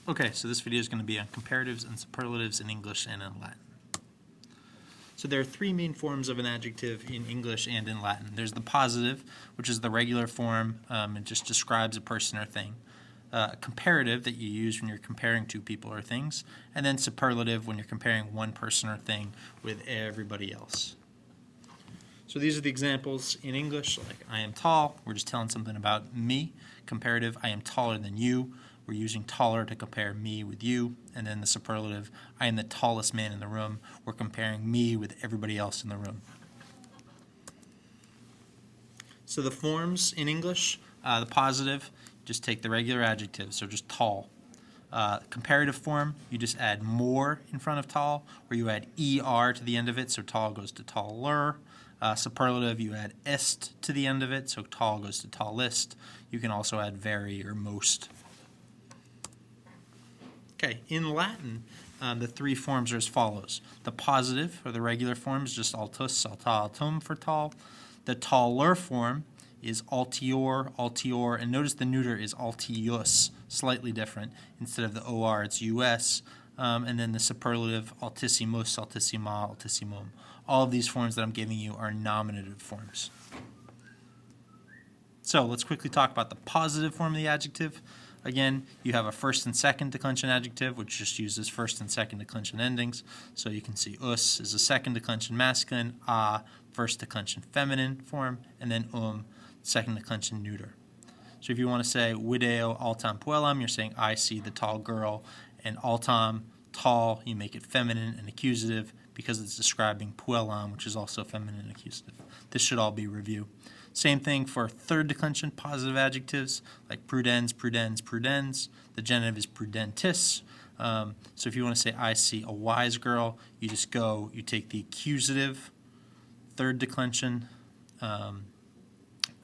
Okay, so this video is going to be on comparatives and superlatives in English and in Latin. So there are three main forms of an adjective in English and in Latin. There's the positive, which is the regular form. It just describes a person or thing. Comparative, that you use when you're comparing two people or things. And then superlative, when you're comparing one person or thing with everybody else. So these are the examples in English, like I am tall. We're just telling something about me. Comparative, I am taller than you. We're using taller to compare me with you. And then the superlative, I am the tallest man in the room. We're comparing me with everybody else in the room. So the forms in English, the positive, just take the regular adjective, so just tall. Comparative form, you just add more in front of tall, or you add er to the end of it, so tall goes to taller. Superlative, you add est to the end of it, so tall goes to tallest. You can also add very or most. Okay, in Latin, the three forms are as follows. The positive, or the regular form, is just altus, alta, altum for tall. The taller form is altior, altior, and notice the neuter is altius, slightly different. Instead of the or, it's us. And then the superlative, altissimus, altissima, altissimum. All of these forms that I'm giving you are nominative forms. So let's quickly talk about the positive form of the adjective. Again, you have a first and second declension adjective, which just uses first and second declension endings. So you can see us is a second declension masculine, first declension feminine form, and then second declension neuter. So if you want to say video altam puellam, you're saying I see the tall girl, and altam, tall, you make it feminine and accusative because it's describing puellam, which is also feminine and accusative. This should all be review. Same thing for third declension positive adjectives like prudens, prudens, prudens. The genitive is prudentis. So if you want to say I see a wise girl, you just go, you take the accusative, third declension,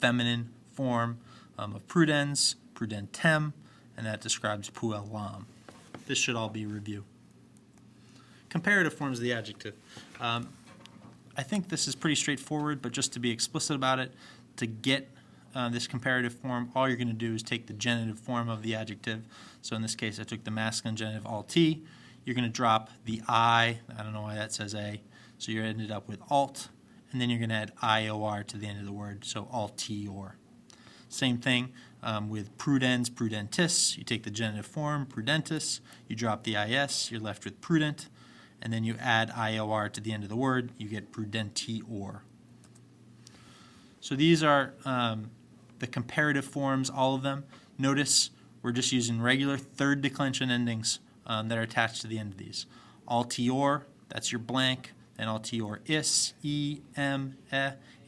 feminine form of prudens, prudentem, and that describes puellam. This should all be review. Comparative forms of the adjective. I think this is pretty straightforward, but just to be explicit about it, to get this comparative form, all you're going to do is take the genitive form of the adjective. So in this case, I took the masculine genitive alti. You're going to drop the I don't know why that says a, so you ended up with alt, and then you're going to add ior to the end of the word, so altior. Same thing with prudens, prudentis. You take the genitive form, prudentis, you drop the is, you're left with prudent, and then you add ior to the end of the word, you get prudentior. So these are the comparative forms, all of them. Notice we're just using regular third declension endings that are attached to the end of these. Altior, that's your blank, then altior is, is,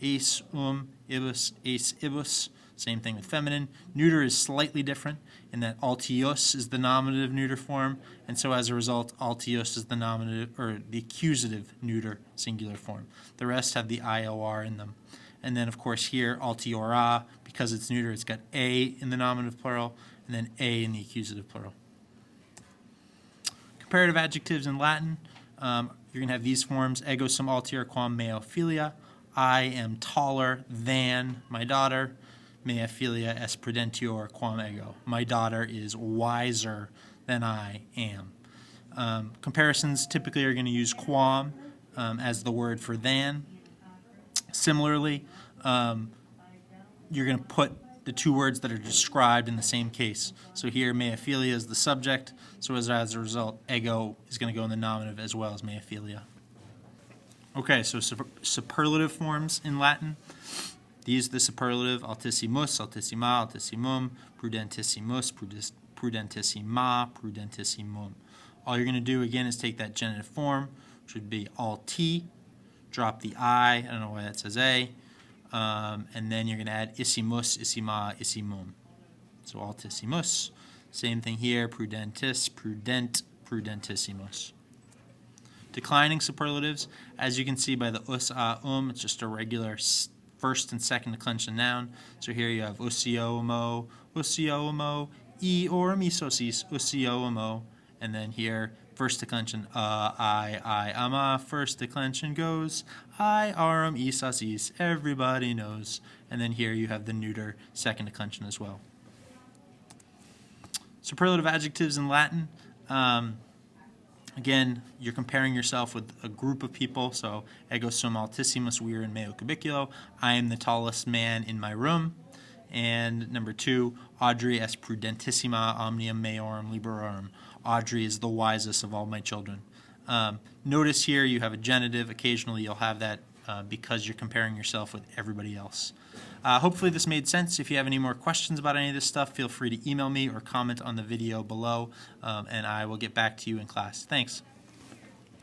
ibus, ace, ibus. Same thing with feminine. Neuter is slightly different in that altios is the nominative neuter form, and so as a result, altios is the nominative or the accusative neuter singular form. The rest have the ior in them. And then, of course, here, altiora, because it's neuter, it's got a in the nominative plural, and then a in the accusative plural. Comparative adjectives in Latin, you're going to have these forms, ego sum altior quam meo filia. I am taller than my daughter. Mea filia est prudentior quam ego. My daughter is wiser than I am. Comparisons typically are going to use quam as the word for than. Similarly, you're going to put the two words that are described in the same case. So here, mea filia is the subject, so as a result, ego is going to go in the nominative as well as mea filia. Okay, so superlative forms in Latin. These are the superlative, altissimus, altissima, altissimum, prudentissimus, prudentissima, prudentissimum. All you're going to do, again, is take that genitive form, which would be alti, drop the I don't know why that says a, and then you're going to add issimus, issima, issimum. So altissimus. Same thing here, prudentis, prudent, prudentissimus. Declining superlatives, as you can see by the us, it's just a regular first and second declension noun. So here you have usiomo, usiomo, orum isosis, usiomo, and then here first declension I ama, first declension goes I arum isasis, everybody knows, and then here you have the neuter second declension as well. Superlative adjectives in Latin. Again, you're comparing yourself with a group of people, so ego sum altissimus vir in meo cubiculo, I am the tallest man in my room. And number 2, Audrey est prudentissima omnium meorum liberorum. Audrey is the wisest of all my children. Notice here you have a genitive. Occasionally you'll have that because you're comparing yourself with everybody else. Hopefully this made sense. If you have any more questions about any of this stuff, feel free to email me or comment on the video below, and I will get back to you in class. Thanks.